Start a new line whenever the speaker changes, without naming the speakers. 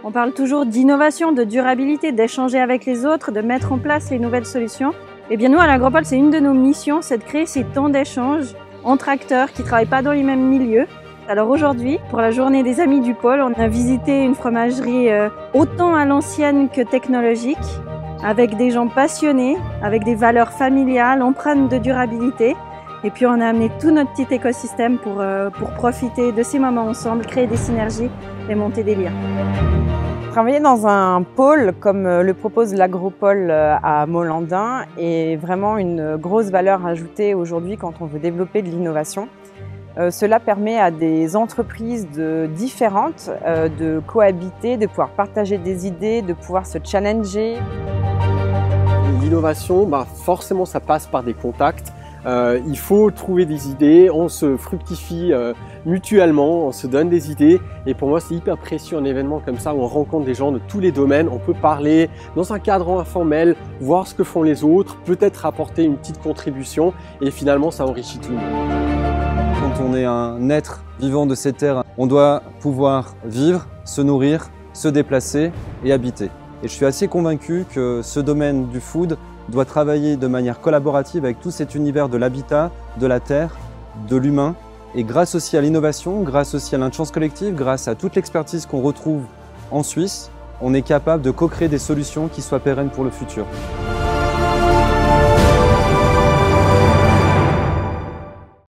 On parle toujours d'innovation, de durabilité, d'échanger avec les autres, de mettre en place les nouvelles solutions. Eh bien nous, à l'Agropole, c'est une de nos missions, c'est de créer ces temps d'échange entre acteurs qui ne travaillent pas dans les mêmes milieux. Alors aujourd'hui, pour la journée des Amis du Pôle, on a visité une fromagerie autant à l'ancienne que technologique, avec des gens passionnés, avec des valeurs familiales, empreintes de durabilité. Et puis on a amené tout notre petit écosystème pour profiter de ces moments ensemble, créer des synergies et monter des liens.
Travailler dans un pôle comme le propose l'Agropole à Molandin est vraiment une grosse valeur ajoutée aujourd'hui quand on veut développer de l'innovation. Cela permet à des entreprises différentes de cohabiter, de pouvoir partager des idées, de pouvoir se challenger.
L'innovation, forcément ça passe par des contacts. Il faut trouver des idées, on se fructifie mutuellement, on se donne des idées et pour moi c'est hyper précieux un événement comme ça où on rencontre des gens de tous les domaines, on peut parler dans un cadre informel, voir ce que font les autres, peut-être apporter une petite contribution et finalement ça enrichit tout le monde.
Quand on est un être vivant de ces terres, on doit pouvoir vivre, se nourrir, se déplacer et habiter. Et je suis assez convaincu que ce domaine du food doit travailler de manière collaborative avec tout cet univers de l'habitat, de la terre, de l'humain. Et grâce aussi à l'innovation, grâce aussi à l'intelligence collective, grâce à toute l'expertise qu'on retrouve en Suisse, on est capable de co-créer des solutions qui soient pérennes pour le futur.